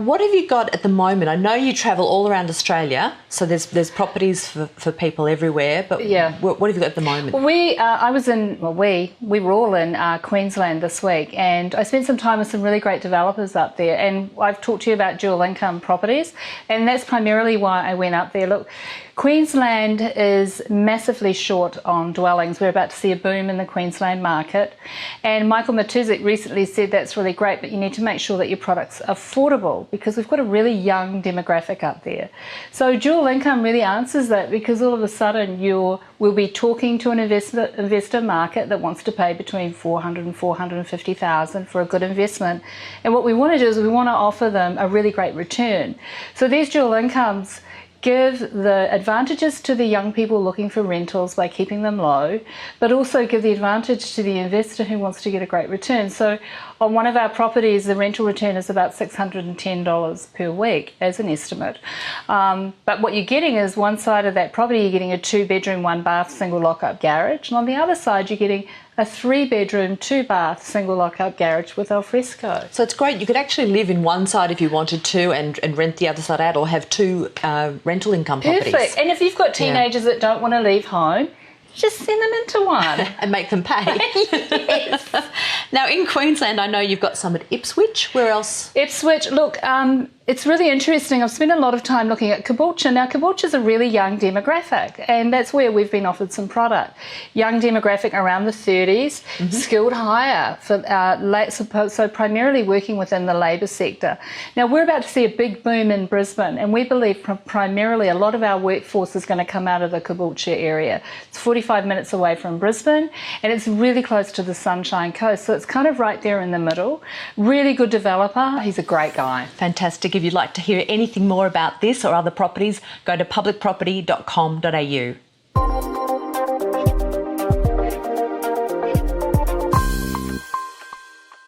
What have you got at the moment? I know you travel all around Australia, so there's properties for people everywhere, but Yeah. what have you got at the moment? We were all in Queensland this week, and I spent some time with some really great developers up there, and I've talked to you about dual income properties, and that's primarily why I went up there. Look, Queensland is massively short on dwellings. We're about to see a boom in the Queensland market, and Michael Matuzik recently said that's really great, but you need to make sure that your product's affordable because we've got a really young demographic up there. So dual income really answers that, because all of a sudden we'll be talking to an investor market that wants to pay between $400,000 and $450,000 for a good investment. And what we want to do is we want to offer them a really great return. So these dual incomes give the advantages to the young people looking for rentals by keeping them low, but also give the advantage to the investor who wants to get a great return. So on one of our properties, the rental return is about $610 per week as an estimate. But what you're getting is one side of that property, you're getting a 2-bedroom, 1-bath, single lock-up garage. And on the other side, you're getting a 3-bedroom, 2-bath, single lock-up garage with al fresco. So it's great. You could actually live in one side if you wanted to and rent the other side out, or have two rental income properties. Perfect. And if you've got teenagers that don't want to leave home, just send them into one. And make them pay. Yes. Now, in Queensland, I know you've got some at Ipswich. Where else? Ipswich, look, it's really interesting. I've spent a lot of time looking at Caboolture. Now, Caboolture's a really young demographic, and that's where we've been offered some product. Young demographic around the 30s, skilled hire, so primarily working within the labour sector. Now, we're about to see a big boom in Brisbane, and we believe primarily a lot of our workforce is going to come out of the Caboolture area. It's 45 minutes away from Brisbane, and it's really close to the Sunshine Coast, so it's kind of right there in the middle. Really good developer. He's a great guy. Fantastic. If you'd like to hear anything more about this or other properties, go to publicproperty.com.au.